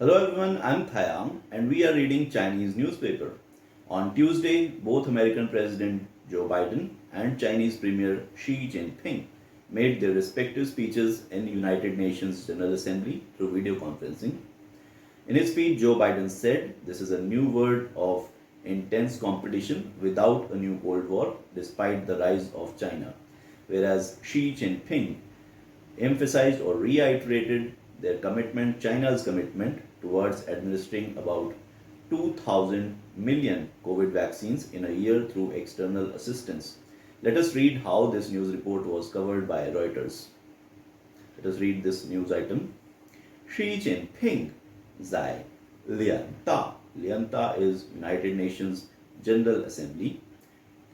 Hello everyone, I'm Thayang and we are reading Chinese newspaper. On Tuesday, both American President Joe Biden and Chinese Premier Xi Jinping made their respective speeches in United Nations General Assembly through video conferencing. In his speech, Joe Biden said this is a new world of intense competition without a new Cold War despite the rise of China, whereas Xi Jinping emphasized or reiterated China's commitment towards administering about 2,000 million COVID vaccines in a year through external assistance. Let us read how this news report was covered by Reuters. Let us read this news item. Xi Jinping 在联大 is United Nations General Assembly.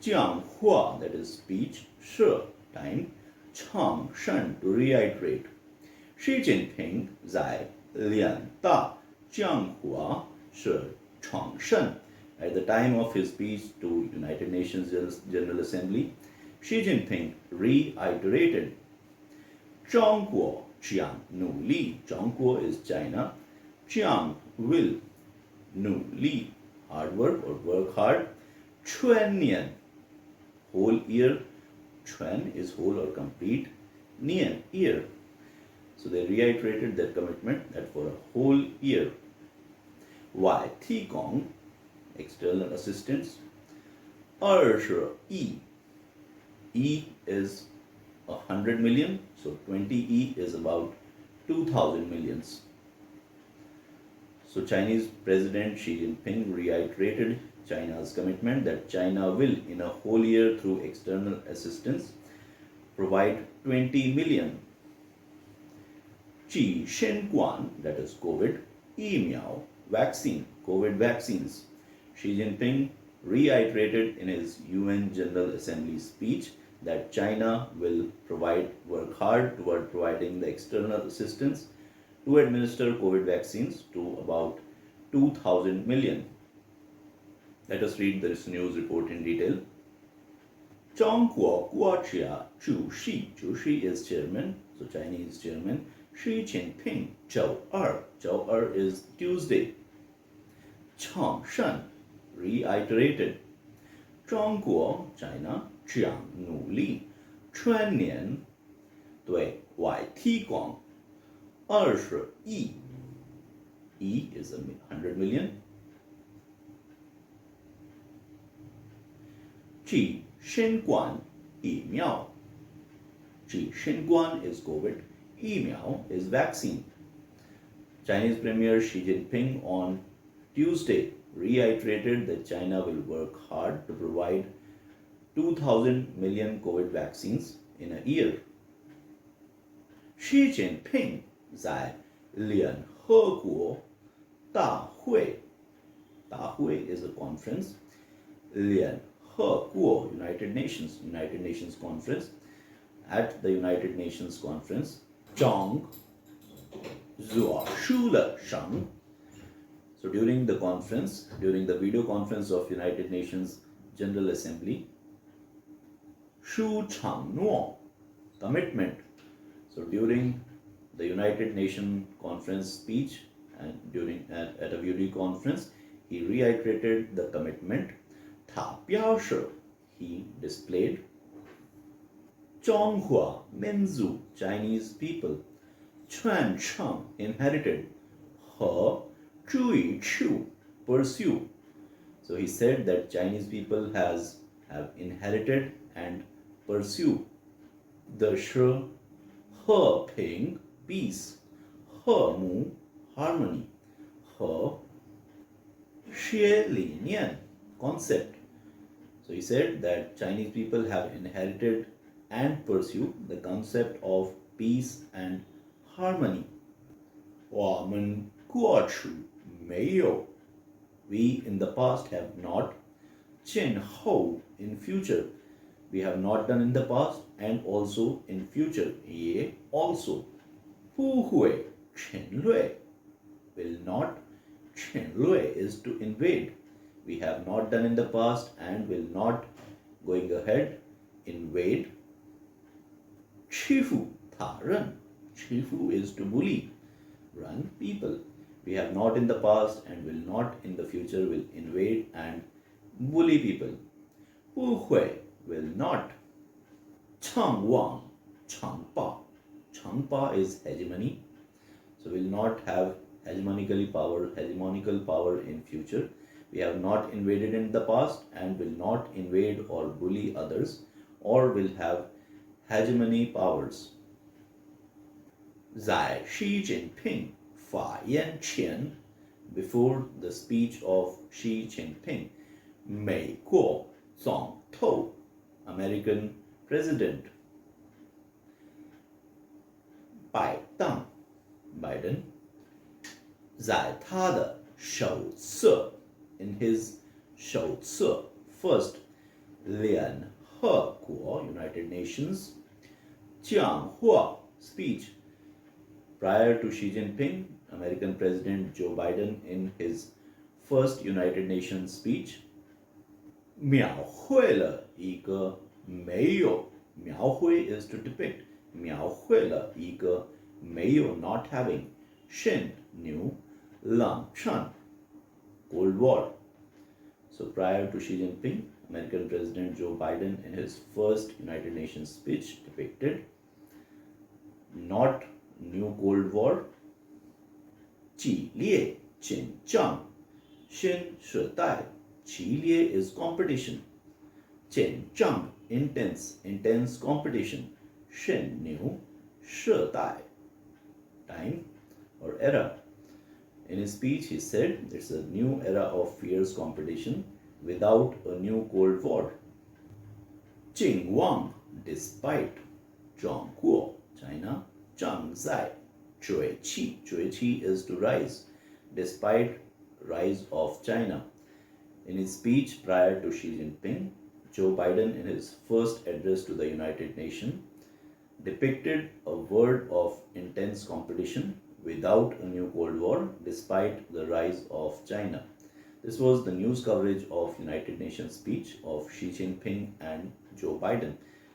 讲话 that is speech, 说 time, 唱声 to reiterate. Xi Jinping 在联大讲话是唱声 At the time of his speech to United Nations General Assembly, Xi Jinping reiterated 中国将努力 Zhongguo is China, 将 will 努力 hard work or work hard, 全年 whole year, 全 is whole or complete, 年 year. So they reiterated their commitment that for a whole year, Y 提供 external assistance, 20亿 E is 100 million, so 20 is about 2,000 millions. So Chinese President Xi Jinping reiterated China's commitment that China will, in a whole year through external assistance, provide 20 million 治新冠 that is COVID, 疫苗 vaccine, COVID vaccines. Xi Jinping reiterated in his UN General Assembly speech that China will work hard toward providing the external assistance to administer COVID vaccines to about 2,000 million. Let us read this news report in detail. 中国国家主席 is chairman, so Chinese chairman. Xi Jinping 周二 is Tuesday. 唱声 reiterated. 中国 China 将努力全年对外提供20亿 E is 100 million 治新冠疫苗治新冠 is COVID, 疫苗 is vaccine. Chinese Premier Xi Jinping on Tuesday reiterated that China will work hard to provide 2,000 million COVID vaccines in a year. Xi Jinping 在联合国大会 is a conference, 联合国 United Nations conference. At the United Nations conference, 张作书了声 So during the video conference of United Nations General Assembly, 书承诺 commitment. So during the United Nations conference speech and at a video conference, he reiterated the commitment. 他表示 he displayed. 中华民族 Chinese people 传承 inherited 和追求 pursue. So he said that Chinese people have inherited and pursue 的是和平 peace, 和睦 harmony, 和谐理念 concept. So he said that Chinese people have inherited and pursue the concept of peace and harmony. 我们过去没有 We in the past have not. 今后 in future. We have not done in the past and also in future. 也 also. 不会侵略 will not. 侵略 is to invade. We have not done in the past and will not going ahead invade. 欺负他人 Chifu is to bully, run people. We have not in the past and will not in the future will invade and bully people. 不会 will not. 称王称霸 Changpa is hegemony. So will not have hegemonical power in future. We have not invaded in the past and will not invade or bully others or will have hegemony powers. 在 Xi Jinping 发言前 before the speech of Xi Jinping, 美国总统 American President 拜登 Biden 在他的手册 in his 手册 first 联合国 United Nations 讲话 speech prior to Xi Jinping, American President Joe Biden in his first United Nations speech 描绘了一个没有描绘 is to depict 描绘了一个没有 not having 新 new 冷战 Cold War. So prior to Xi Jinping, American President Joe Biden in his first United Nations speech depicted not new Cold War, 激烈竞争新时代激烈 is competition 竞争 intense competition 新 new 时代 time or era. In his speech, he said it's a new era of fierce competition without a new Cold War. 靖王 despite 中国 China 正在崛起 is to rise despite rise of China. In his speech prior to Xi Jinping, Joe Biden in his first address to the United Nations depicted a world of intense competition without a new Cold War despite the rise of China. This was the news coverage of United Nations speech of Xi Jinping and Joe Biden.